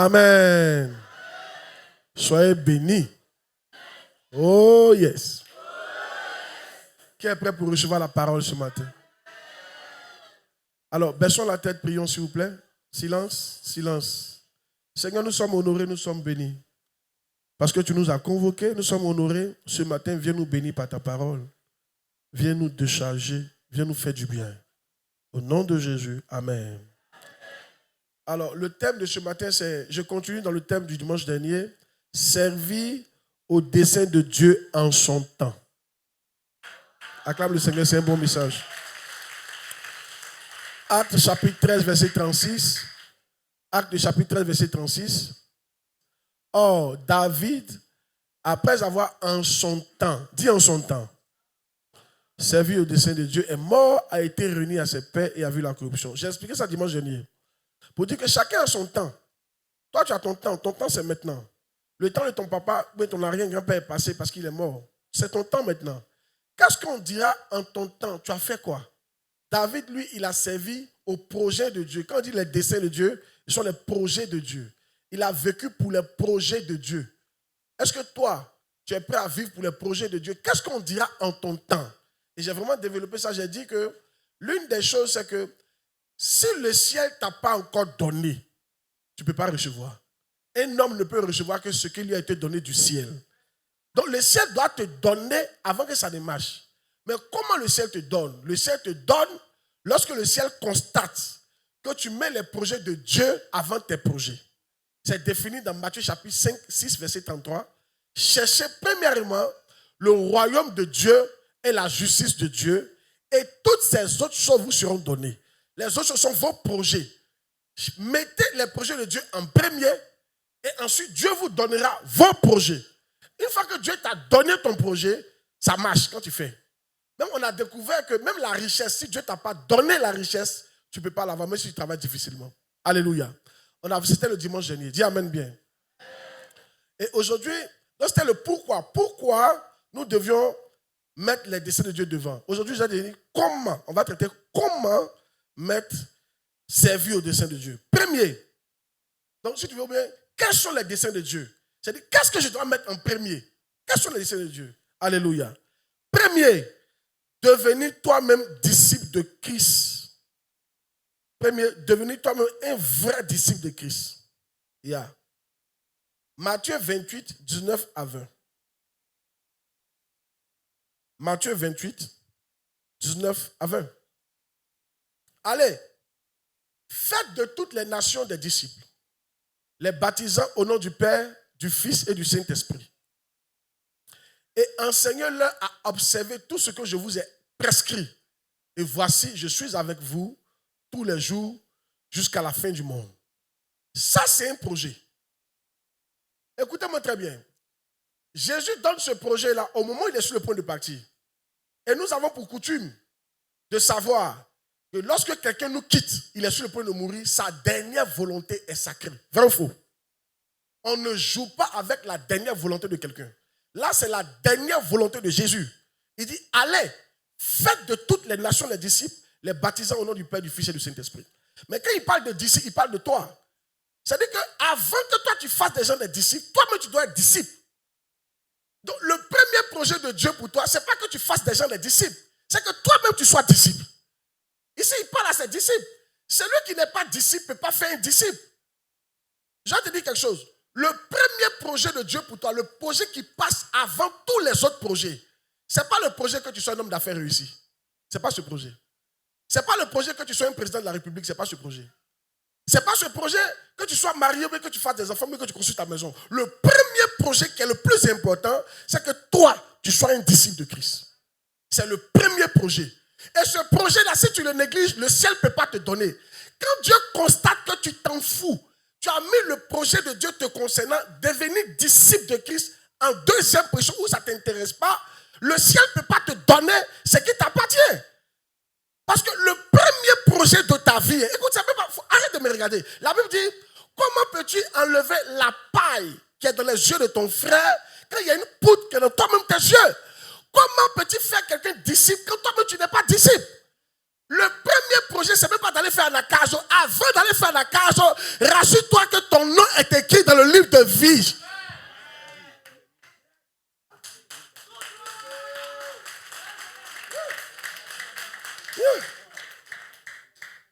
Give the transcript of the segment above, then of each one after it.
Amen. Soyez bénis. Oh yes. Qui est prêt pour recevoir la parole ce matin? Alors, baissons la tête, prions s'il vous plaît. Silence, silence. Seigneur, nous sommes honorés, nous sommes bénis. Parce que tu nous as convoqués, nous sommes honorés. Ce matin, viens nous bénir par ta parole. Viens nous décharger, viens nous faire du bien. Au nom de Jésus, amen. Alors, le thème de ce matin, c'est, je continue dans le thème du dimanche dernier, servir au dessein de Dieu en son temps. Acclame le Seigneur, c'est un bon message. Acte chapitre 13, verset 36. Acte chapitre 13, verset 36. Or, David, après avoir en son temps, dit en son temps, servi au dessein de Dieu, est mort, a été réuni à ses pairs et a vu la corruption. J'ai expliqué ça dimanche dernier. Pour dire que chacun a son temps. Toi, tu as ton temps c'est maintenant. Le temps de ton papa, mais ton arrière-grand-père est passé parce qu'il est mort. C'est ton temps maintenant. Qu'est-ce qu'on dira en ton temps? Tu as fait quoi? David, lui, il a servi au projet de Dieu. Quand on dit les desseins de Dieu, ce sont les projets de Dieu. Il a vécu pour les projets de Dieu. Est-ce que toi, tu es prêt à vivre pour les projets de Dieu? Qu'est-ce qu'on dira en ton temps? Et j'ai vraiment développé ça. J'ai dit que l'une des choses, c'est que si le ciel ne t'a pas encore donné, tu ne peux pas recevoir. Un homme ne peut recevoir que ce qui lui a été donné du ciel. Donc le ciel doit te donner avant que ça ne marche. Mais comment le ciel te donne? Le ciel te donne lorsque le ciel constate que tu mets les projets de Dieu avant tes projets. C'est défini dans Matthieu chapitre 5, 6, verset 33. Cherchez premièrement le royaume de Dieu et la justice de Dieu, et toutes ces autres choses vous seront données. Les autres choses sont vos projets. Mettez les projets de Dieu en premier, et ensuite Dieu vous donnera vos projets. Une fois que Dieu t'a donné ton projet, ça marche quand tu fais. Même on a découvert que même la richesse, si Dieu ne t'a pas donné la richesse, tu ne peux pas l'avoir, même si tu travailles difficilement. Alléluia. C'était le dimanche dernier. Dis amen bien. Et aujourd'hui, c'était le pourquoi. Pourquoi nous devions mettre les desseins de Dieu devant. Aujourd'hui, j'ai dit comment. On va traiter comment mettre servir au dessein de Dieu. Premier. Donc, si tu veux bien, quels sont les desseins de Dieu? C'est-à-dire, qu'est-ce que je dois mettre en premier? Quels sont les desseins de Dieu? Alléluia. Premier, devenir toi-même disciple de Christ. Premier, devenir toi-même un vrai disciple de Christ. Yeah. Matthieu 28, 19 à 20. Matthieu 28, 19 à 20. Allez, faites de toutes les nations des disciples, les baptisant au nom du Père, du Fils et du Saint-Esprit. Et enseignez-leur à observer tout ce que je vous ai prescrit. Et voici, je suis avec vous tous les jours jusqu'à la fin du monde. Ça, c'est un projet. Écoutez-moi très bien. Jésus donne ce projet-là au moment où il est sur le point de partir. Et nous avons pour coutume de savoir que lorsque quelqu'un nous quitte, il est sur le point de mourir, sa dernière volonté est sacrée. Vrai ou faux? On ne joue pas avec la dernière volonté de quelqu'un. Là, c'est la dernière volonté de Jésus. Il dit, allez, faites de toutes les nations les disciples, les baptisant au nom du Père, du Fils et du Saint-Esprit. Mais quand il parle de disciples, il parle de toi. C'est-à-dire qu'avant que toi, tu fasses des gens des disciples, toi-même, tu dois être disciple. Donc, le premier projet de Dieu pour toi, ce n'est pas que tu fasses des gens des disciples. C'est que toi-même, tu sois disciple. Ici, il parle à ses disciples. Celui qui n'est pas disciple ne peut pas faire un disciple. Je vais te dire quelque chose. Le premier projet de Dieu pour toi, le projet qui passe avant tous les autres projets, ce n'est pas le projet que tu sois un homme d'affaires réussi. Ce n'est pas ce projet. Ce n'est pas le projet que tu sois un président de la République. Ce n'est pas ce projet. Ce n'est pas ce projet que tu sois marié, mais que tu fasses des enfants, mais que tu construis ta maison. Le premier projet qui est le plus important, c'est que toi, tu sois un disciple de Christ. C'est le premier projet. Et ce projet-là, si tu le négliges, le ciel ne peut pas te donner. Quand Dieu constate que tu t'en fous, tu as mis le projet de Dieu te concernant, devenir disciple de Christ en deuxième position où ça ne t'intéresse pas, le ciel ne peut pas te donner ce qui t'appartient. Parce que le premier projet de ta vie, écoute, arrête de me regarder. La Bible dit, comment peux-tu enlever la paille qui est dans les yeux de ton frère quand il y a une poutre qui est dans toi-même tes yeux? Comment peux-tu faire quelqu'un disciple quand toi-même tu n'es pas disciple? Le premier projet, c'est même pas d'aller faire la case. Avant d'aller faire la case, rassure-toi que ton nom est écrit dans le livre de vie.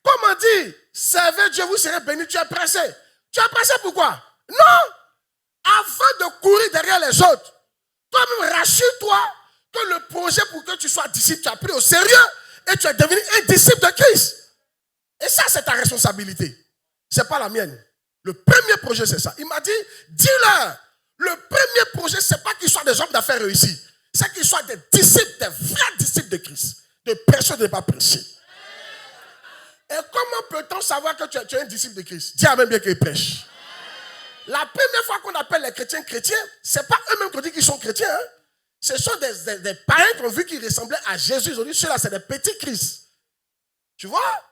Comment dire, servez Dieu, vous serez bénis, tu es pressé. Tu es pressé pourquoi? Non! Avant de courir derrière les autres, toi-même rassure-toi que le projet pour que tu sois disciple, tu as pris au sérieux et tu es devenu un disciple de Christ. Et ça, c'est ta responsabilité. Ce n'est pas la mienne. Le premier projet, c'est ça. Il m'a dit, dis-leur, le premier projet, ce n'est pas qu'ils soient des hommes d'affaires réussis. C'est qu'ils soient des disciples, des vrais disciples de Christ. De prêcher, de ne pas prêcher. Et comment peut-on savoir que tu es un disciple de Christ? Dis Amen bien qu'il prêche. La première fois qu'on appelle les chrétiens chrétiens, ce n'est pas eux-mêmes qu'on dit qu'ils sont chrétiens. Hein? Ce sont des païens qui ont vu qu'ils ressemblaient à Jésus. Ils ont dit, ceux-là, c'est des petits Christ. Tu vois?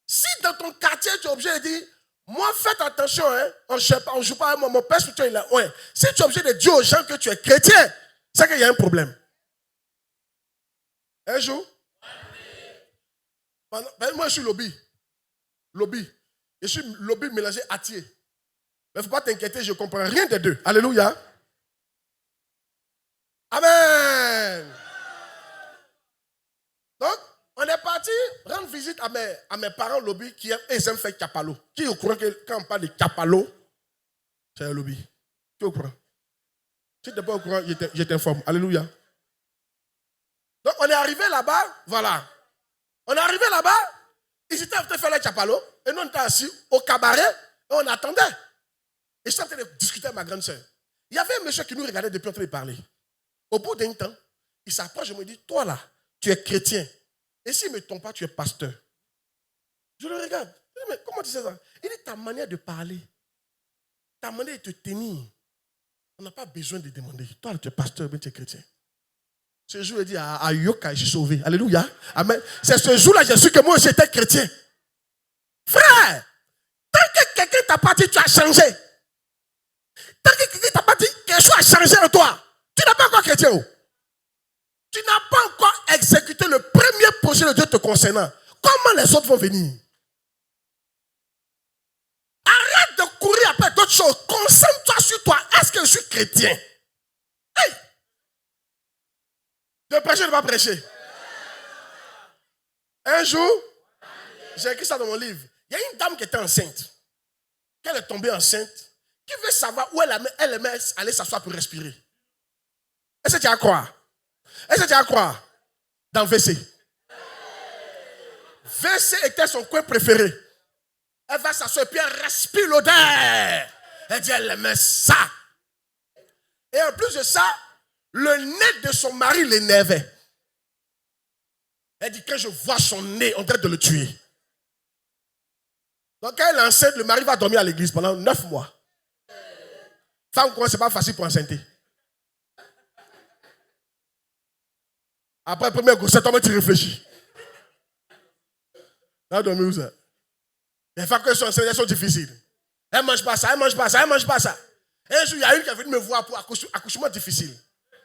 Si dans ton quartier, tu es obligé de dire, moi, faites attention, hein? On ne joue pas à mon père spirituel, il est loin. Si tu es obligé de dire aux gens que tu es chrétien, c'est qu'il y a un problème. Un jour, moi, je suis lobby. Je suis lobby mélangé attier. Mais il ne faut pas t'inquiéter, je ne comprends rien des deux. Alléluia. Amen. Donc, on est parti rendre visite à mes parents lobby qui aiment faire capalo. Qui est au courant que quand on parle de capalo, c'est un lobby? Qui est au courant? Si tu n'es pas au courant, je t'informe. Alléluia. Donc, on est arrivé là-bas, voilà. On est arrivé là-bas, ils étaient en train de faire le capalo, et nous on était assis au cabaret, et on attendait. Et je suis en train de discuter avec ma grande soeur. Il y avait un monsieur qui nous regardait depuis en train de parler. Au bout d'un temps, il s'approche et me dit, toi là, tu es chrétien. Et s'il ne me trompe pas, tu es pasteur. Je le regarde. Je dis, mais comment tu sais ça? Il dit, ta manière de parler, ta manière de te tenir, on n'a pas besoin de demander. Toi là, tu es pasteur, mais tu es chrétien. Ce jour, il dit, ah, Yoka, je suis sauvé. Alléluia. Amen. C'est ce jour-là, j'ai su que moi, j'étais chrétien. Frère, tant que quelqu'un t'a pas dit, tu as changé. Tant que quelqu'un t'a pas dit, quelque chose a changé en toi. Tu n'es pas encore chrétien. Tu n'as pas encore exécuté le premier projet de Dieu te concernant. Comment les autres vont venir? Arrête de courir après d'autres choses. Concentre-toi sur toi. Est-ce que je suis chrétien? Hey! De prêcher, de ne pas prêcher. Un jour, j'ai écrit ça dans mon livre. Il y a une dame qui était enceinte. Qu'elle est tombée enceinte. Qui veut savoir où elle aimait aller s'asseoir pour respirer? Est-ce que tu as à croire? Est-ce que tu as à croire? Dans WC. WC était son coin préféré. Elle va s'asseoir et puis elle respire l'odeur. Elle dit elle aimait ça. Et en plus de ça, le nez de son mari l'énervait. Elle dit quand je vois son nez, on dirait de le tuer. Donc quand elle est enceinte, le mari va dormir à l'église pendant 9 mois. Femme, quoi, c'est pas facile pour enceinte. Après, première grossesse, toi, tu réfléchis. Elle dormi où ça? Les femmes qui sont enceintes, elles sont difficiles. Elle ne mange pas ça, elle ne mange pas ça, elle ne mange pas ça. Et un jour, il y a une qui est venue me voir pour accouchement difficile.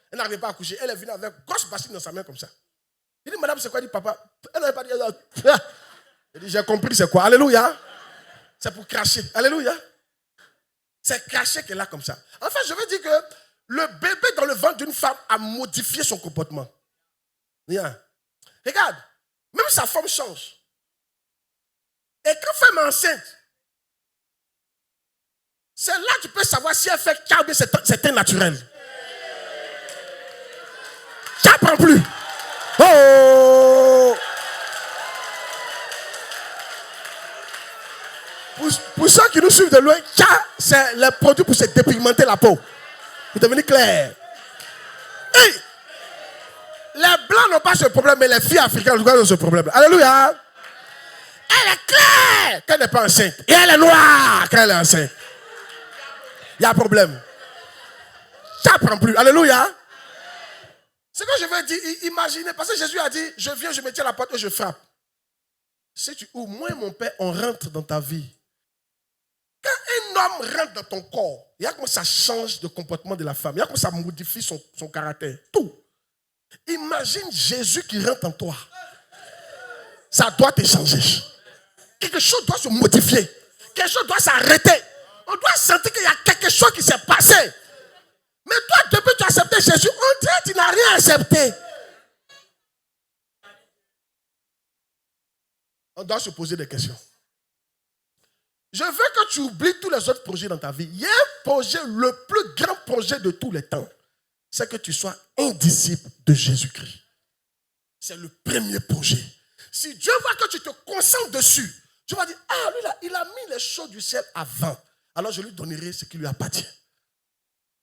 Elle n'arrivait pas à accoucher. Elle est venue avec une grosse bassine dans sa main comme ça. Il dit, madame, c'est quoi? Il dit, papa. Elle n'avait pas dit. Elle dit, j'ai compris, c'est quoi? Alléluia. C'est pour cracher. Alléluia. C'est cracher qu'elle a comme ça. En fait, je veux dire que le bébé dans le ventre d'une femme a modifié son comportement. Yeah. Regarde, même sa forme change. Et quand femme est enceinte, c'est là que tu peux savoir si elle fait câble, c'est naturel. Tu n'apprends plus. Oh! Pour ceux qui nous suivent de loin, c'est le produit pour se dépigmenter la peau. Pour devenir clair. Hey! Les blancs n'ont pas ce problème, mais les filles africaines ont ce problème. Alléluia! Elle est claire quand elle n'est pas enceinte. Et elle est noire quand elle est enceinte. Il y a un problème. Tu n'apprends plus. Alléluia! Ce que je veux dire, imaginez, parce que Jésus a dit, je viens, je me tiens à la porte et je frappe. Si tu ouvres, moi et mon père, on rentre dans ta vie. Quand un homme rentre dans ton corps, il y a comment ça change le comportement de la femme. Il y a comment ça modifie son caractère. Tout. Imagine Jésus qui rentre en toi. ça doit te changer. Quelque chose doit se modifier. Quelque chose doit s'arrêter. On doit sentir qu'il y a quelque chose qui s'est passé. Mais toi, depuis que tu as accepté Jésus, on dirait que tu n'as rien accepté. On doit se poser des questions. Je veux que tu oublies tous les autres projets dans ta vie. Il y a un projet, le plus grand projet de tous les temps. C'est que tu sois un disciple de Jésus-Christ. C'est le premier projet. Si Dieu voit que tu te concentres dessus, Dieu va dire, ah, lui là, il a mis les choses du ciel avant. Alors je lui donnerai ce qui lui appartient.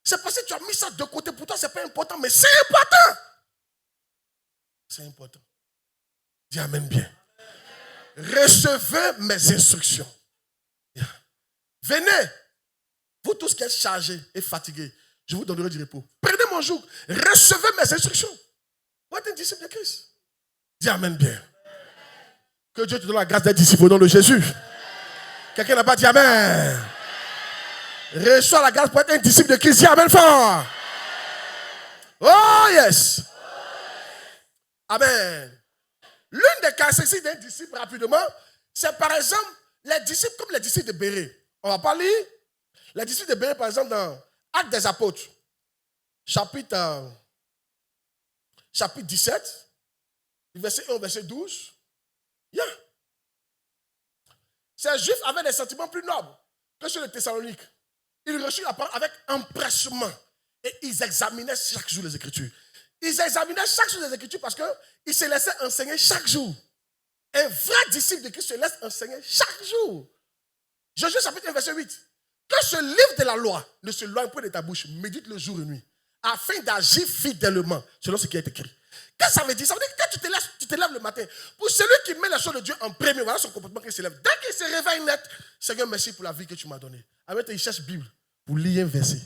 C'est parce que tu as mis ça de côté. Pour toi, ce n'est pas important, mais c'est important. C'est important. Dis amen bien. Recevez mes instructions. Venez, vous tous qui êtes chargés et fatigués, je vous donnerai du repos. Prenez mon joug, recevez mes instructions. Vous êtes un disciple de Christ. Dis amen bien. Que Dieu te donne la grâce d'être disciple au nom de Jésus. Quelqu'un n'a pas dit amen. Reçois la grâce pour être un disciple de Christ. Dis amen fort. Oh yes. Amen. L'une des caractéristiques d'un disciple, rapidement, c'est par exemple les disciples comme les disciples de Bérée. On va pas lire les disciples de Bérée, par exemple, dans Actes des Apôtres, chapitre 17, verset 1 au verset 12. Yeah. Ces Juifs avaient des sentiments plus nobles que ceux de Thessalonique. Ils reçurent la parole avec empressement et ils examinaient chaque jour les Écritures. Ils examinaient chaque jour les Écritures parce qu'ils se laissaient enseigner chaque jour. Un vrai disciple de Christ se laisse enseigner chaque jour. Josué chapitre 1 verset 8. Que ce livre de la loi ne se loigne point de ta bouche, médite le jour et nuit, afin d'agir fidèlement selon ce qui est écrit. Qu'est-ce que ça veut dire? Ça veut dire que quand tu te lèves le matin, pour celui qui met les choses de Dieu en premier, voilà son comportement qu'il se lève. Dès qu'il se réveille net, Seigneur, merci pour la vie que tu m'as donnée. Avec il cherche Bible pour lire un verset.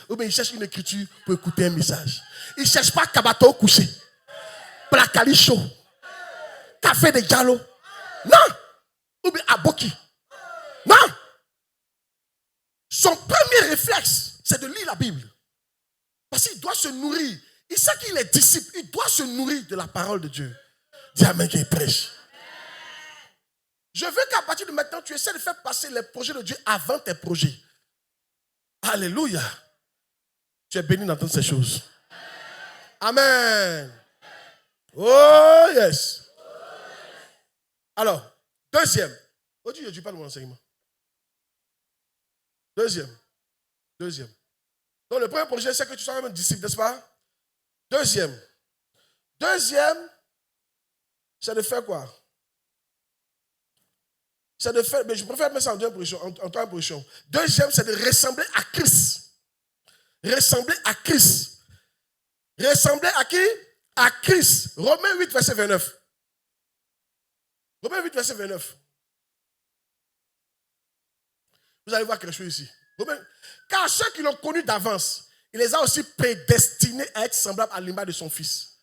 Ou bien il cherche une écriture pour écouter un message. Il ne cherche pas Kabato au coucher, Plakali chaud, café de Diallo. Non! Ou bien Aboki. Non! Son premier réflexe, c'est de lire la Bible. Parce qu'il doit se nourrir. Il sait qu'il est disciple. Il doit se nourrir de la parole de Dieu. Dis amen qu'il prêche. Je veux qu'à partir de maintenant, tu essaies de faire passer les projets de Dieu avant tes projets. Alléluia. Tu es béni d'entendre ces choses. Amen. Oh yes. Alors, deuxième. Aujourd'hui, je ne dis pas de mon enseignement. Deuxième. Donc, le premier projet, c'est que tu sois un disciple, n'est-ce pas? Deuxième, c'est de faire quoi? C'est de faire, mais je préfère mettre ça en troisième position. Deuxième, c'est de ressembler à Christ. Ressembler à Christ. Ressembler à qui? À Christ. Romains 8, verset 29. Romains 8, verset 29. Vous allez voir quelque chose ici. Car ceux qui l'ont connu d'avance, il les a aussi prédestinés à être semblables à l'image de son fils,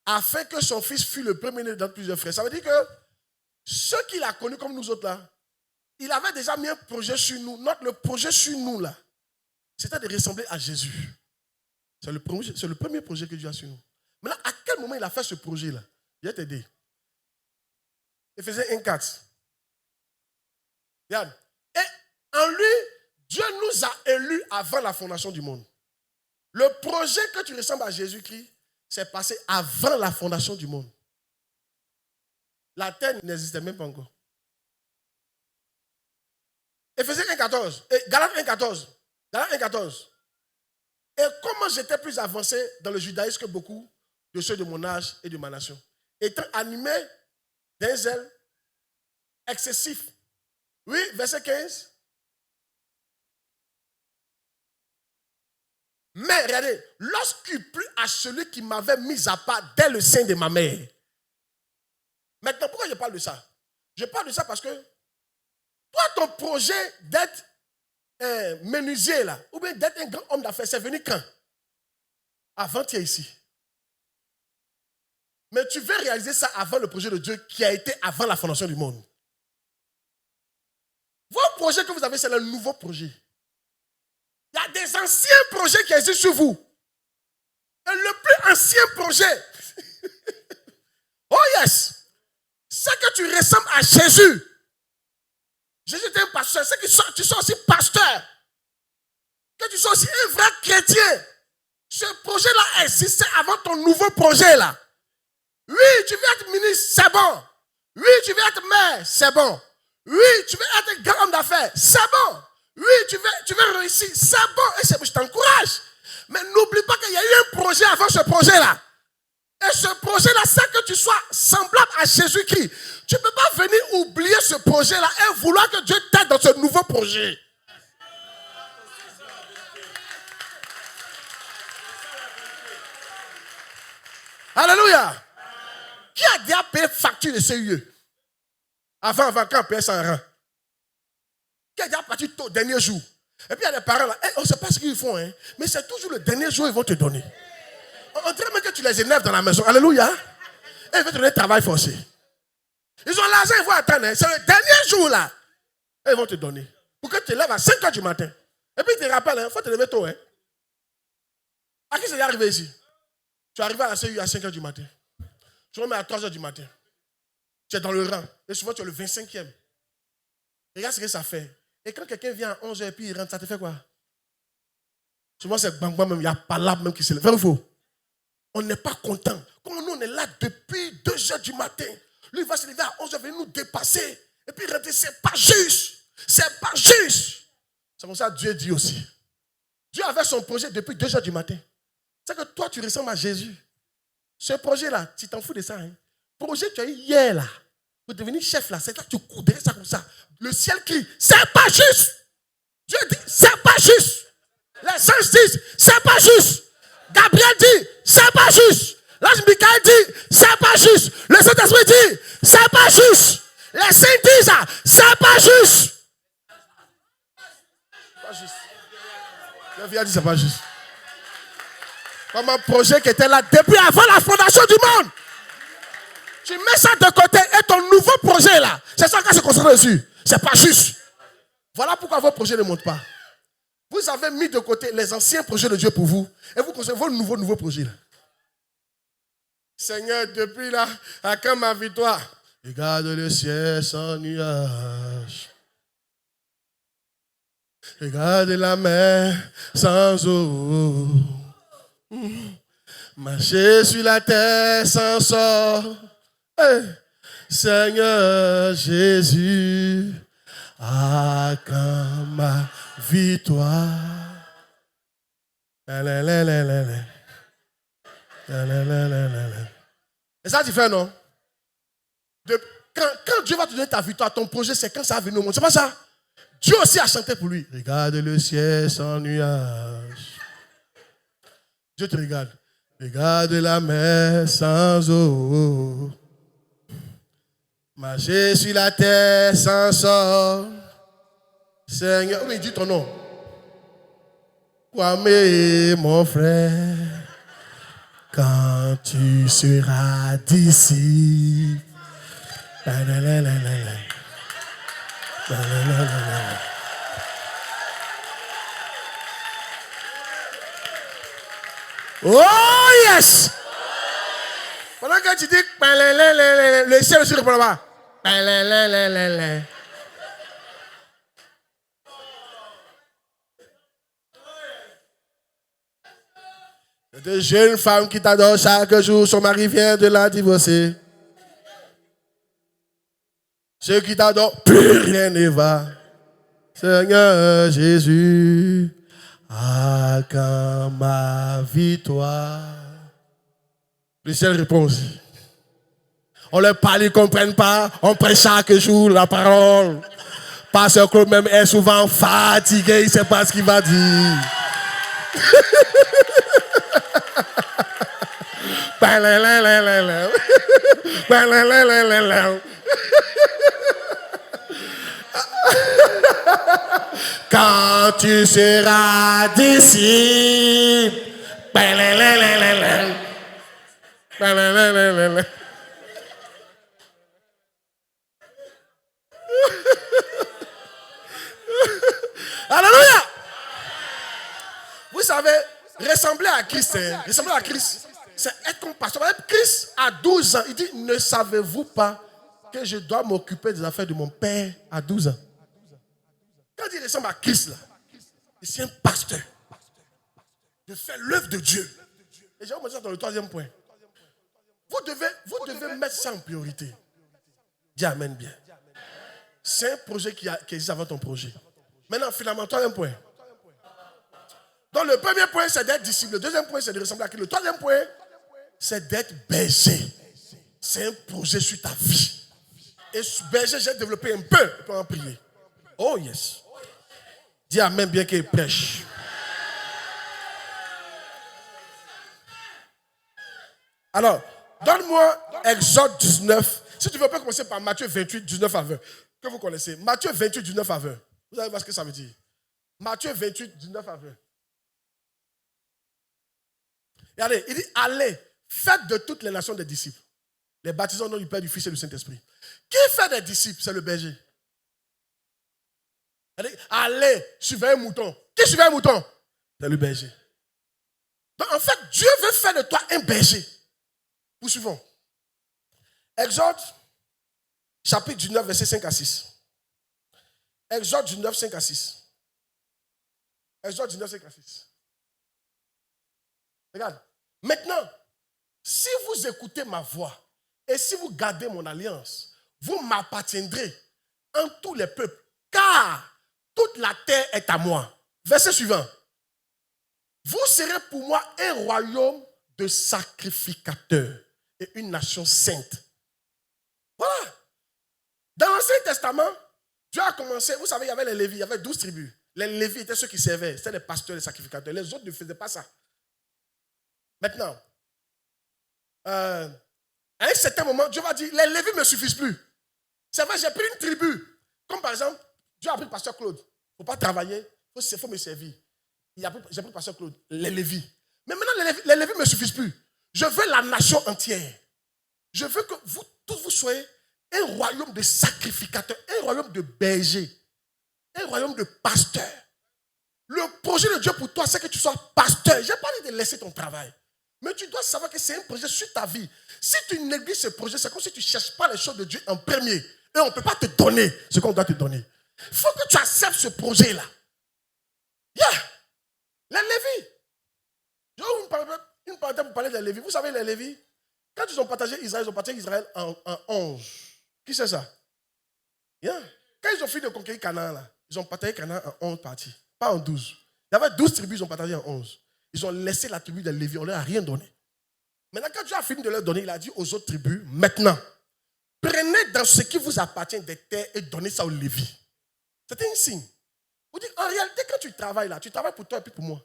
afin que son fils fût le premier-né dans plusieurs frères. Ça veut dire que ceux qu'il a connus comme nous autres là, il avait déjà mis un projet sur nous. Le projet sur nous là, c'était de ressembler à Jésus. C'est le premier projet que Dieu a sur nous. Maintenant, à quel moment il a fait ce projet là? Je vais t'aider. Éphésiens 1:4. Regarde. Et en lui, Dieu nous a élus avant la fondation du monde. Le projet que tu ressembles à Jésus-Christ, c'est passé avant la fondation du monde. La terre n'existait même pas encore. Éphésiens 1:14. Galates 1:14. Galates 1:14. Et comment j'étais plus avancé dans le judaïsme que beaucoup de ceux de mon âge et de ma nation, étant animé d'un zèle excessif. Oui, verset 15. Mais regardez, lorsqu'il plut à celui qui m'avait mis à part dès le sein de ma mère. Maintenant, pourquoi je parle de ça? Je parle de ça parce que toi, ton projet d'être menuisier là, ou bien d'être un grand homme d'affaires, c'est venu quand? Avant tu es ici. Mais tu veux réaliser ça avant le projet de Dieu qui a été avant la fondation du monde. Vos projets que vous avez, c'est le nouveau projet. Il y a des anciens projets qui existent sur vous. Et le plus ancien projet, oh yes, c'est que tu ressembles à Jésus. Jésus était un pasteur. C'est que tu sois aussi pasteur. Que tu sois aussi un vrai chrétien. Ce projet-là existait avant ton nouveau projet-là. Oui, tu veux être ministre, c'est bon. Oui, tu veux être maire, c'est bon. Oui, tu veux être grand homme d'affaires, c'est bon. Oui, tu veux réussir, c'est bon. Et je t'encourage. Mais n'oublie pas qu'il y a eu un projet avant ce projet-là. Et ce projet-là, c'est que tu sois semblable à Jésus-Christ. Tu ne peux pas venir oublier ce projet-là et vouloir que Dieu t'aide dans ce nouveau projet. Alléluia. Qui a déjà payé facture de CUE? Avant, quand on paye sans rang. Qui a déjà parti au dernier jour? Et puis il y a des parents là, on ne sait pas ce qu'ils font, hein, mais c'est toujours le dernier jour qu'ils vont te donner. On dirait même que tu les énerves dans la maison. Alléluia. Et ils vont te donner travail forcé. Ils ont l'argent, ils vont attendre. Hein. C'est le dernier jour là. Et ils vont te donner. Pour que tu te lèves à 5 h du matin. Et puis ils te rappellent, il faut te lever tôt. Hein. À qui c'est arrivé ici? Tu arrives à la CU à 5 h du matin. Tu remets à 3 h du matin. Tu es dans le rang. Et souvent tu es le 25e. Regarde ce que ça fait. Et quand quelqu'un vient à 11 h et puis il rentre, ça te fait quoi? Souvent c'est bang bang même, il n'y a pas là même qui se lève. Vrai ou faux? On n'est pas content. Comme nous on est là depuis 2 h du matin. Lui il va se lever à 11 h, venir nous dépasser. Et puis rentrer, c'est pas juste. C'est pas juste. C'est comme ça que Dieu dit aussi. Dieu avait son projet depuis 2 h du matin. C'est que toi tu ressembles à Jésus. Ce projet-là, tu t'en fous de ça. Hein? Projet que tu as eu hier là, pour devenir chef là, c'est là que tu cours derrière ça comme ça. Le ciel crie, c'est pas juste. Dieu dit, c'est pas juste. Les anges disent, c'est pas juste. Gabriel dit, c'est pas juste. L'ange Michael dit, c'est pas juste. Le Saint-Esprit dit, c'est pas juste. Les saints disent, c'est pas juste. Pas juste. Le vieux dit, c'est pas juste. Comme un projet qui était là depuis avant la fondation du monde. Tu mets ça de côté et ton nouveau projet là, c'est ça qu'on se concentre dessus. C'est pas juste. Voilà pourquoi vos projets ne montent pas. Vous avez mis de côté les anciens projets de Dieu pour vous et vous concentrez vos nouveaux projets là. Seigneur, depuis là, à quand ma victoire? Regarde le ciel sans nuage. Regarde la mer sans eau. Marcher sur la terre sans sort. Hey. Seigneur Jésus, à quand ma victoire? Et ça tu fais non? Quand Dieu va te donner ta victoire, ton projet c'est quand ça va venir au monde. C'est pas ça? Dieu aussi a chanté pour lui. Regarde le ciel sans nuage. Dieu te regarde. Regarde la mer sans eau. Marcher sur la terre sans sort. Seigneur, oui, dis ton nom. Kwame, mon frère, quand tu seras d'ici. Oh yes! Pendant que tu dis le ciel aussi répond là-bas. Des jeunes femmes qui t'adorent chaque jour, son mari vient de la divorcer. Ceux qui t'adorent, plus rien ne va. Seigneur Jésus, à quand ma victoire? Le ciel répond aussi. On leur parle, ils ne comprennent pas. On prêche chaque jour la parole. Pasteur Claude même est souvent fatigué, il ne sait pas ce qu'il va dire. Quand tu seras d'ici. Alléluia. Vous savez, ressembler à Christ, c'est être comme pasteur. Christ, à 12 ans, il dit, ne savez-vous pas que je dois m'occuper des affaires de mon père à 12 ans. Quand il ressemble à Christ, là, c'est un pasteur. De faire l'œuvre de Dieu. Et je vais vous dire dans le 3e point. Vous devez mettre ça en priorité. Dis amen bien. C'est un projet qui existe avant ton projet. Maintenant, finalement, 3e point. Donc, le 1er point, c'est d'être disciple. Le 2e point, c'est de ressembler à Christ. Le 3e point, c'est d'être berger. C'est un projet sur ta vie. Et berger, j'ai développé un peu pour en prier. Oh yes. Dis amen bien qu'il prêche. Alors, donne-moi Exode 19. Si tu veux, on peut commencer par Matthieu 28, 19 à 20. Que vous connaissez. Matthieu 28, 19 à 20. Vous allez voir ce que ça veut dire. Matthieu 28, 19 à 20. Regardez, il dit, allez, faites de toutes les nations des disciples. Les baptisants au nom du Père, du Fils et du Saint-Esprit. Qui fait des disciples? C'est le berger. Allez, suivez un mouton. Qui suivait un mouton? C'est le berger. Donc en fait, Dieu veut faire de toi un berger. Vous suivons. Exode, chapitre 19, verset 5 à 6. Exode 19, 5 à 6. Exode 19, 5 à 6. Regarde. Maintenant, si vous écoutez ma voix et si vous gardez mon alliance, vous m'appartiendrez en tous les peuples, car toute la terre est à moi. Verset suivant. Vous serez pour moi un royaume de sacrificateurs et une nation sainte. Voilà. Dans l'Ancien Testament, Dieu a commencé, vous savez, il y avait les Lévites, il y avait 12 tribus. Les Lévites étaient ceux qui servaient, c'était les pasteurs, les sacrificateurs. Les autres ne faisaient pas ça. Maintenant, à un certain moment, Dieu va dire, les Lévites ne me suffisent plus. C'est vrai, j'ai pris une tribu. Comme par exemple, Dieu a pris le pasteur Claude. Il ne faut pas travailler, il faut me servir. J'ai pris le pasteur Claude, les Lévites. Mais maintenant, les Lévites ne me suffisent plus. Je veux la nation entière. Je veux que vous tous vous soyez un royaume de sacrificateurs, un royaume de bergers, un royaume de pasteurs. Le projet de Dieu pour toi, c'est que tu sois pasteur. Je n'ai pas dit de laisser ton travail. Mais tu dois savoir que c'est un projet sur ta vie. Si tu négliges ce projet, c'est comme si tu ne cherches pas les choses de Dieu en premier. Et on ne peut pas te donner ce qu'on doit te donner. Il faut que tu acceptes ce projet-là. Yeah. Les Lévites. Je vais vous parler une parenthèse pour parler des Lévites. Vous savez, les Lévites, quand ils ont partagé Israël, ils ont partagé Israël en 11. Qui c'est ça? Yeah. Quand ils ont fini de conquérir Canaan, là, ils ont partagé Canaan en 11 parties. Pas en 12. Il y avait 12 tribus, ils ont partagé en 11. Ils ont laissé la tribu des Lévites, on ne leur a rien donné. Maintenant, quand Dieu a fini de leur donner, il a dit aux autres tribus, maintenant, prenez dans ce qui vous appartient des terres et donnez ça aux Lévites. C'était un signe. Vous dites, en réalité, quand tu travailles là, tu travailles pour toi et puis pour moi.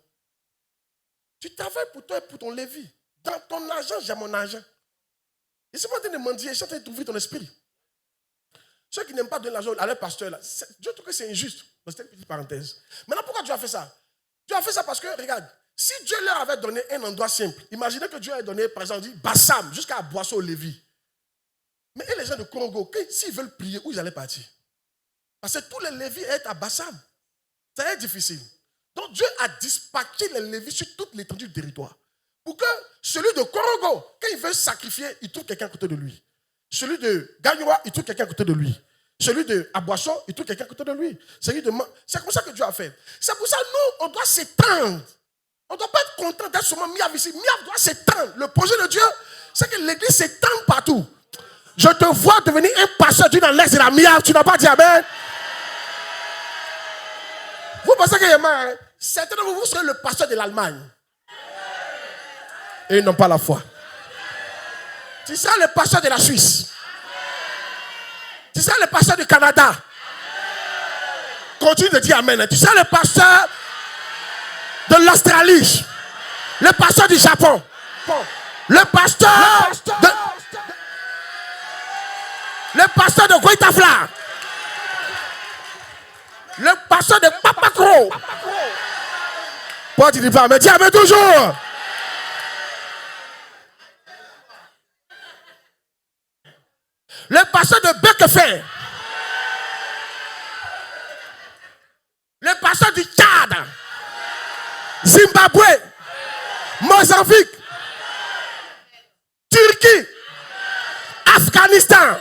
Tu travailles pour toi et pour ton Lévi. Dans ton argent, j'ai mon argent. Et c'est pas en train de mendier, je suis en train d'ouvrir ton esprit. Ceux qui n'aiment pas donner l'argent à leur pasteur, là, Dieu trouve que c'est injuste. C'était une petite parenthèse. Maintenant, pourquoi Dieu a fait ça? Dieu a fait ça parce que, regarde, si Dieu leur avait donné un endroit simple, imaginez que Dieu avait donné, par exemple, Bassam, jusqu'à Boisseau au Lévi. Mais et les gens de Congo, s'ils veulent prier, où ils allaient partir? Parce que tous les Lévis étaient à Bassam. Ça va être difficile. Donc Dieu a dispatché les Lévis sur toute l'étendue du territoire. Pour que celui de Congo, quand il veut sacrifier, il trouve quelqu'un à côté de lui. Celui de Gagnoua, il trouve quelqu'un à côté de lui. Celui de Aboisson, il trouve quelqu'un à côté de lui. C'est comme ça que Dieu a fait. C'est pour ça que nous, on doit s'étendre. On ne doit pas être content d'être seulement Miav ici. Miav doit s'étendre. Le projet de Dieu, c'est que l'église s'étende partout. Je te vois devenir un pasteur d'une annexe de la Miav. Tu n'as pas dit amen. Vous pensez qu'il y a mal? Certains de vous serez le pasteur de l'Allemagne. Et ils n'ont pas la foi. Tu seras le pasteur de la Suisse. Tu seras le pasteur du Canada. Continue de dire amen. Tu seras le pasteur de l'Australie. Le pasteur du Japon. Le pasteur de Goitafla. Le pasteur de Papakro. Pourquoi tu dis pas mais dis amen toujours. Le pasteur de Bekefer. Le pasteur du Tchad. Zimbabwe. Mozambique. Turquie. Afghanistan.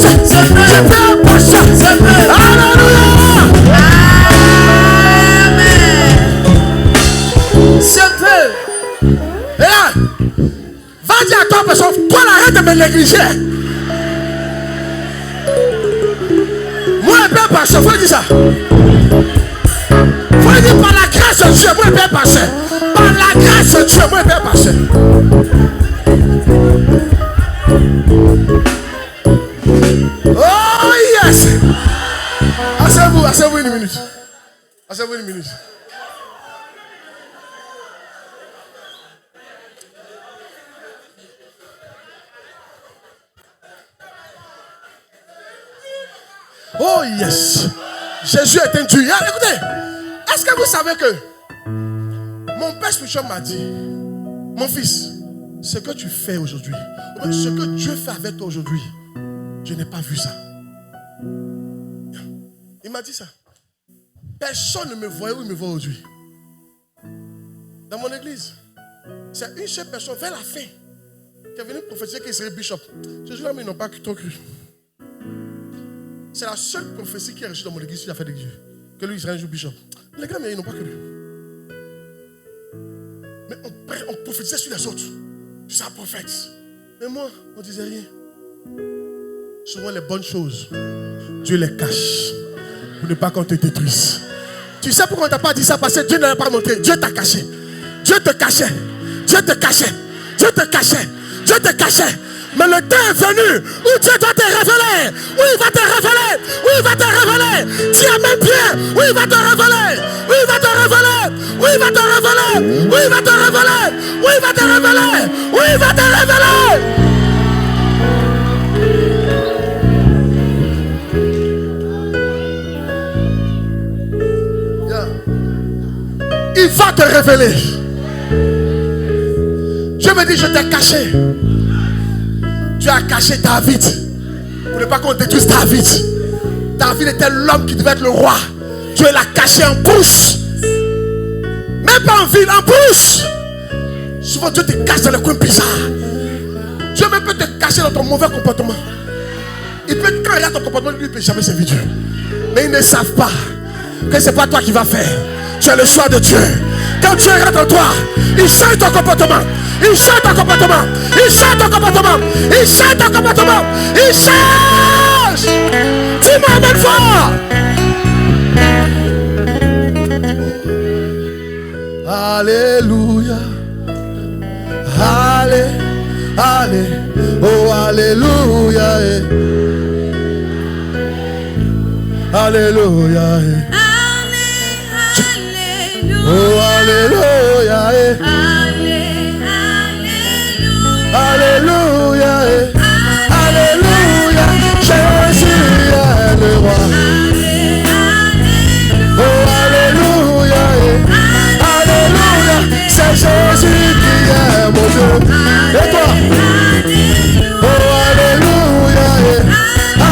Ce n'est pas toi, personne, toi, arrête de me négliger. Moi, le Père Pasteur, faut dire ça. Faut dire par la grâce de Dieu, moi, le Père Pasteur. Par la grâce de Dieu, moi, le Père Pasteur. Oh yes! Asseyez-vous une minute. Asseyez-vous une minute. Oh yes! Jésus est un Dieu. Écoutez, est-ce que vous savez que mon père spirituel m'a dit, mon fils, ce que tu fais aujourd'hui, ce que Dieu fait avec toi aujourd'hui, je n'ai pas vu ça. Il m'a dit ça. Personne ne me voyait où il me voit aujourd'hui. Dans mon église, c'est une seule personne vers la fin qui est venue prophétiser qu'il serait bishop. Ce jour-là, mais ils n'ont pas trop cru. C'est la seule prophétie qui est reçue dans mon église sur la fête de Dieu. Que lui, il serait un jour bishop. Les gars, mais ils n'ont pas cru. Mais on prophétisait sur les autres. Tu es un prophète. Mais moi, on disait rien. Souvent les bonnes choses, Dieu les cache pour ne pas qu'on te détruise. Tu sais pourquoi on ne t'a pas dit ça? Parce que Dieu ne l'a pas montré. Dieu t'a caché. Dieu te cachait. Dieu te cachait. Dieu te cachait. Dieu te cachait. Mais le temps est venu où Dieu doit te révéler. Où il va te révéler. Où il va te révéler. Dis amen bien. Où il va te révéler. Où il va te révéler. Où il va te révéler. Où il va te révéler. Où il va te révéler. Où il va te révéler. Il va te révéler. Dieu me dit, je t'ai caché. Dieu a caché David pour ne pas qu'on détruise David. David était l'homme qui devait être le roi. Dieu l'a caché en bouche. Même pas en ville, en bouche. Souvent Dieu te cache dans le coin bizarre. Dieu même peut te cacher dans ton mauvais comportement. Il peut, quand il regarde ton comportement, lui, il ne peut jamais servir Dieu. Mais ils ne savent pas que ce n'est pas toi qui vas faire. Tu es le choix de Dieu. Quand Dieu rentre en toi, il change ton comportement. Il change ton comportement. Il change ton comportement. Il change ton comportement. Il change. Dis-moi amen fort. Alléluia. Allez, allez. Oh, alléluia. Alléluia. Oh, alléluia. Alléluia. Alléluia. Jésus est le roi. Oh, alléluia. Alléluia. C'est Jésus qui est mon Dieu. Et toi? Oh, alléluia.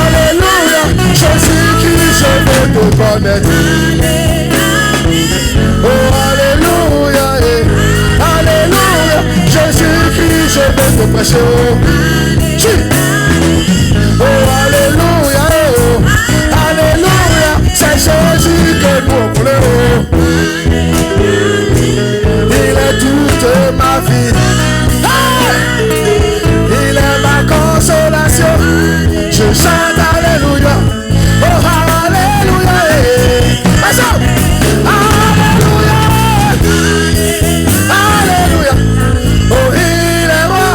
Alléluia. Jésus qui je veux te connaître. Oh, alléluia, alléluia, Jésus-Christ, je vais te prêcher. Oh, alléluia, alléluia, c'est Jésus que nous voulons. Il est toute ma vie, il est ma consolation. Je chante alléluia, oh, alléluia, Alléluia. Oh, il est roi.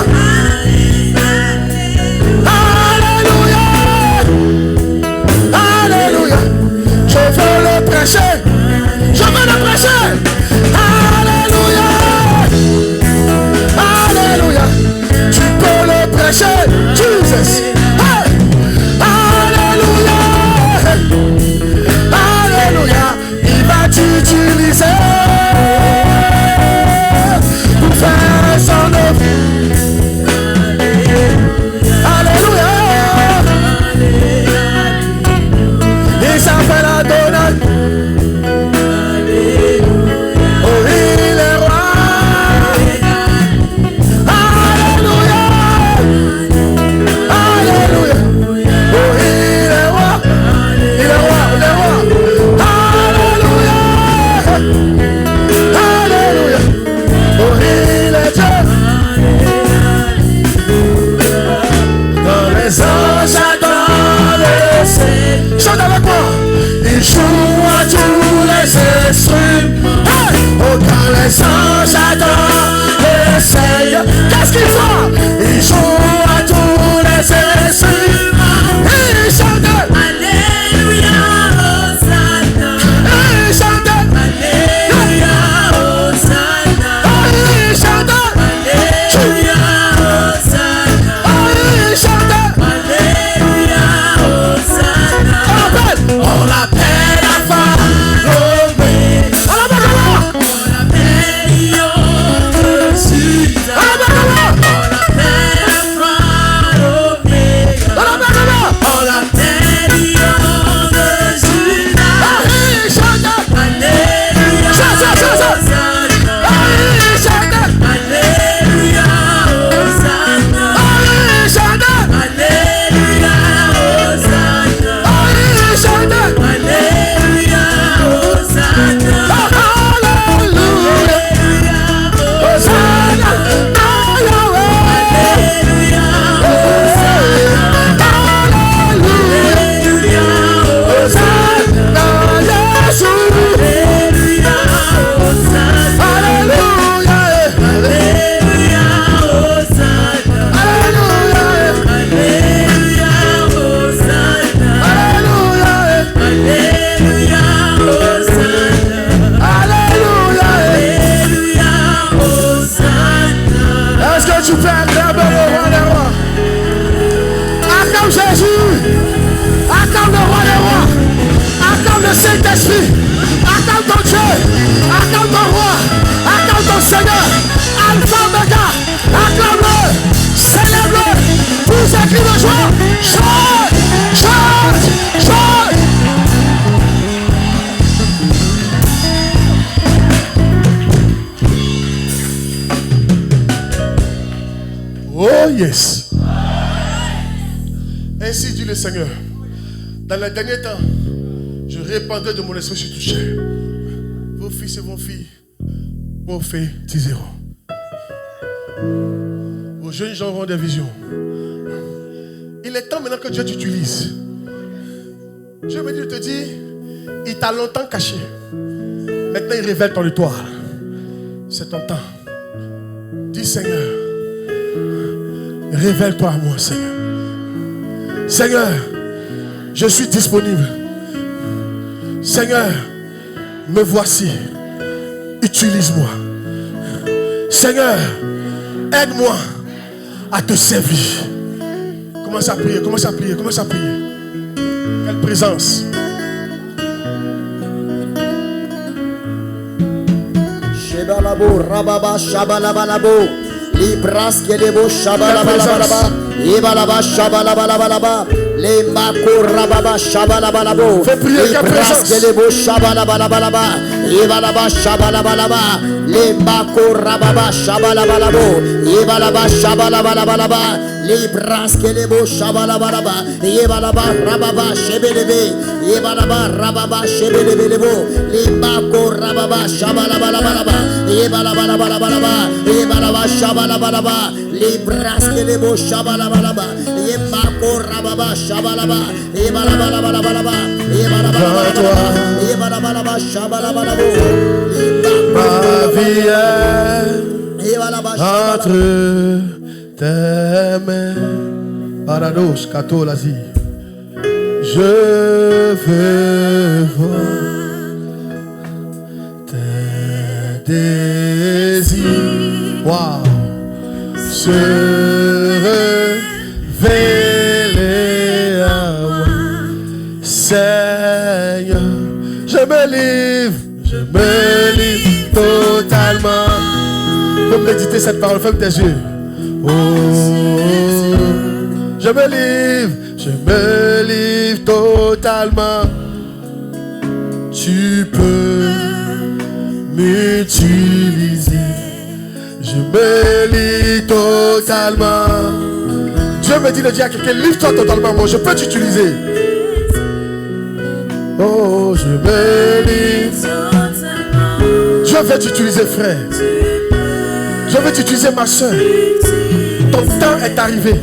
les anges adorent le Seigneur. Qu'est-ce qu'ils font? Ils jouent à tous les instruments. Ils chantent. Alléluia, Hosanna. Ils chantent. Alléluia, Hosanna. Ils chantent. Alléluia, Hosanna. Ils chantent. Alléluia, Hosanna. On l'appelle Alpha, l'Oméga. On l'appelle Saint-Esprit, acclame ton Dieu, acclame ton roi, acclame ton Seigneur, Alpha Omega, acclame-le, célèbre-le, tous ces cris de joie, chante, chante, chante. Oh yes. Ainsi dit le Seigneur, dans les derniers temps, je répandrai de mon esprit sur tout chair. Vos fils et vos filles prophétiseront. Vos jeunes gens auront des visions. Il est temps maintenant que Dieu t'utilise. Dieu me dit de te dire, il t'a longtemps caché. Maintenant il révèle ton victoire. C'est ton temps. Dis Seigneur, révèle-toi à moi Seigneur. Seigneur, je suis disponible. Seigneur, me voici. Utilise-moi. Seigneur, aide-moi à te servir. Commence à prier, commence à prier, commence à prier. Quelle présence. Shebalabo, rababa, shabalabalabo. Libras kelebo, shabalabalaba. Ibalaba, shabalabalaba. Les mako rababa shabalabalabo. Libras kelebo, shabalabalaba. Ibalaba, shabalabalaba. Les mako rababa shabalabalabo. Ibalaba, shabalabalaba. Libras kelebo, shabalabalaba. Ibalaba, rababa, shebelebe. Ibalaba, rababa, shebelebelebo. Libako rababa shabalabalaba. Ibalabalabalaba. Ibalaba, shabalabalaba. Libras kelebo, shabalabalaba. Ibako rababa shabalaba. Ibalabalabalaba. Ibalabalabalaba shabalabalabo. Ma vie est entre tes mains. Parados, Katolazi. Je veux voir tes désirs. Wow. Se révéler à moi. Seigneur, je me livre totalement. Faut méditer cette parole, ferme tes yeux. Oh, je me livre totalement. Tu peux m'utiliser. Je me livre totalement. Dieu me dit de dire à quelqu'un, livre-toi totalement, moi je peux t'utiliser. Oh, je me livre. Dieu veut t'utiliser, frère. Dieu veut t'utiliser, ma soeur. Ton temps est arrivé.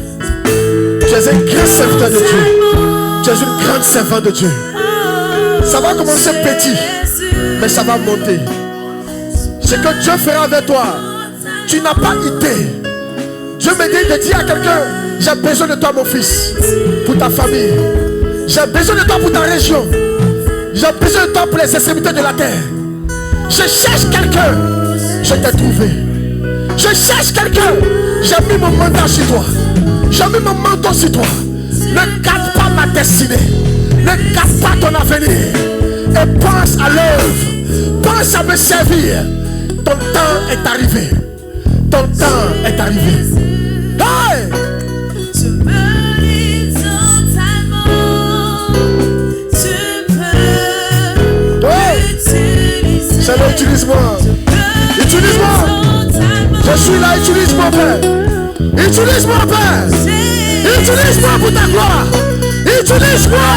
Tu es un grand serviteur de Dieu. Tu es une grande servante de Dieu. Ça va commencer petit, mais ça va monter. ce que Dieu fera avec toi, tu n'as pas idée. Dieu me dit de dire à quelqu'un, j'ai besoin de toi mon fils, pour ta famille. J'ai besoin de toi pour ta région. J'ai besoin de toi pour les extrémités de la terre. Je cherche quelqu'un, je t'ai trouvé. Je cherche quelqu'un, j'ai mis mon mandat sur toi. J'ai mis mon manteau sur toi. Ne garde pas ma destinée. Ne garde pas ton avenir. Et pense à l'œuvre. Pense à me servir. Ton temps est arrivé. Ton temps est arrivé. Hey! Tu me lis totalement. Tu peux utiliser. Seigneur, utilise-moi. Utilise-moi. Je suis là, utilise-moi, Père. Utilise-moi, Père. Utilise-moi pour ta gloire. Utilise-moi.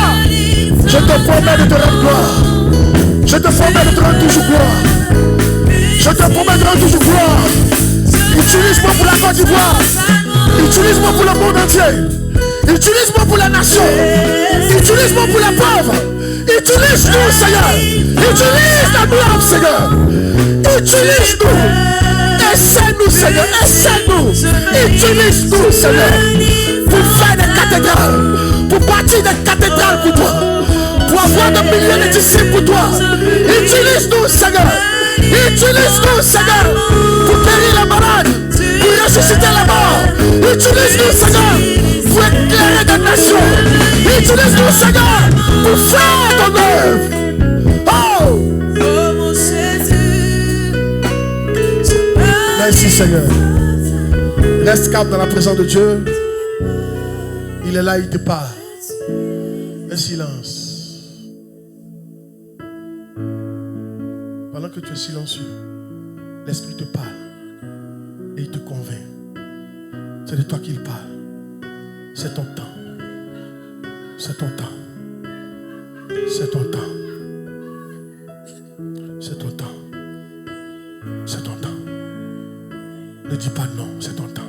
Je te promets de te rendre gloire. Je te promets de te rendre toujours gloire. Je te promets de te rendre toujours gloire. Utilise-moi pour la Côte d'Ivoire. Utilise-moi pour le monde entier. Utilise-moi pour la nation. Utilise-moi pour les pauvres. Utilise-nous, Seigneur. Utilise la gloire, Seigneur. Utilise-nous. Essaie-nous, Seigneur. Essaie-nous. Utilise-nous, Seigneur. Pour faire des cathédrales. Pour bâtir des cathédrales pour toi. Pour avoir des milliers de disciples pour toi. Utilise-nous, Seigneur. Utilise-nous, Seigneur. Pour guérir les malades. Pour ressusciter les morts. Utilise-nous, Seigneur. Pour éclairer des nations. Utilise-nous, Seigneur. Pour faire ton œuvre. Oh! Merci, Seigneur. Reste calme dans la présence de Dieu. Il est là, il te parle. Un silence. Pendant que tu es silencieux, l'Esprit te parle et il te convainc. C'est de toi qu'il parle. C'est ton temps. C'est ton temps. C'est ton temps. C'est ton temps. C'est ton temps. Ne dis pas non, c'est ton temps.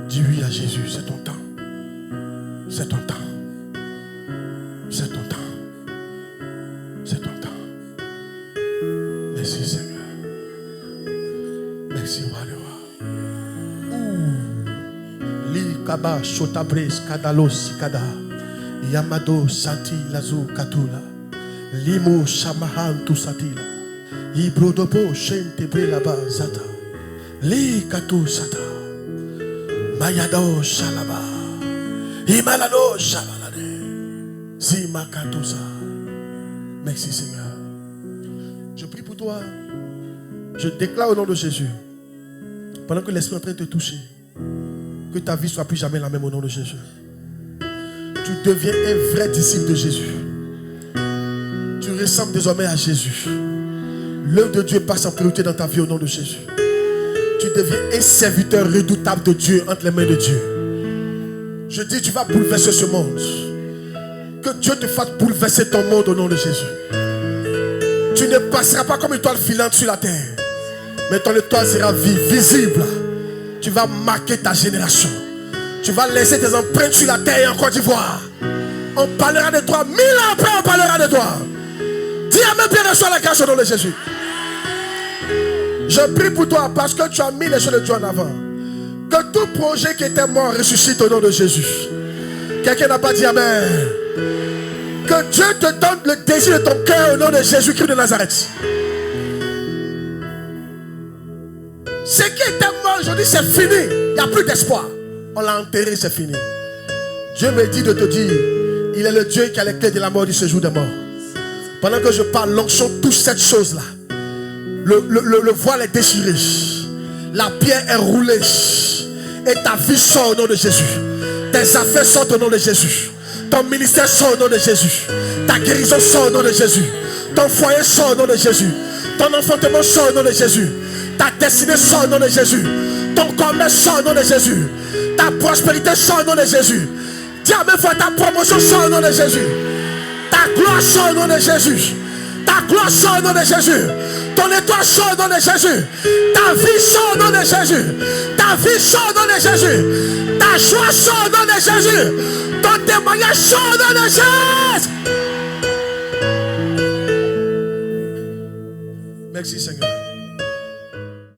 Dis oui à Jésus, c'est ton temps. C'est ton temps. C'est ton temps. C'est ton temps. Merci Seigneur. Merci Roi. Li kaba shotabres kadalos kada. Yamado sati lazo katula. Limo shamahan tu satila. Ibrodopo shente brelaba zata. Li katu sata. Mayado shalaba. Himalado shabalade. Zima katusa. Merci Seigneur. Je prie pour toi. Je déclare au nom de Jésus. Pendant que l'Esprit est en train de te toucher, que ta vie soit plus jamais la même au nom de Jésus. Tu deviens un vrai disciple de Jésus. Tu ressembles désormais à Jésus. L'œuvre de Dieu passe en priorité dans ta vie au nom de Jésus. Tu deviens un serviteur redoutable de Dieu entre les mains de Dieu. Je dis, tu vas bouleverser ce monde. Que Dieu te fasse bouleverser ton monde au nom de Jésus. Tu ne passeras pas comme une étoile filante sur la terre. Mais ton étoile sera visible. Tu vas marquer ta génération. Tu vas laisser tes empreintes sur la terre et en Côte d'Ivoire. On parlera de toi. 1000 ans après, on parlera de toi. Dis Amen, bien reçois la grâce au nom de Jésus. Je prie pour toi parce que tu as mis les choses de Dieu en avant. Que tout projet qui était mort ressuscite au nom de Jésus. Quelqu'un n'a pas dit Amen. Que Dieu te donne le désir de ton cœur au nom de Jésus-Christ de Nazareth. Ce qui était mort aujourd'hui, c'est fini. Il n'y a plus d'espoir. On l'a enterré, c'est fini. Dieu me dit de te dire, il est le Dieu qui a les clés de la mort du séjour des morts. Pendant que je parle, l'onction touche cette chose-là. Le voile est déchiré. La pierre est roulée. Et ta vie sort au nom de Jésus. Tes affaires sortent au nom de Jésus. Ton ministère sort au nom de Jésus. Ta guérison sort au nom de Jésus. Ton foyer sort au nom de Jésus. Ton enfantement sort au nom de Jésus. Ta destinée sort au nom de Jésus. Ton commerce sort au nom de Jésus. Ta prospérité sort au nom de Jésus. Dis à mes fois, ta promotion sort au nom de Jésus. Ta gloire sort au nom de Jésus. Ta gloire sort au nom de Jésus. Ton étoile sort au nom de Jésus. Ta vie sort au nom de Jésus. Ta vie sort au nom de Jésus. Ta joie sort au nom de Jésus. Ton témoignage sort au nom de Jésus. Merci Seigneur.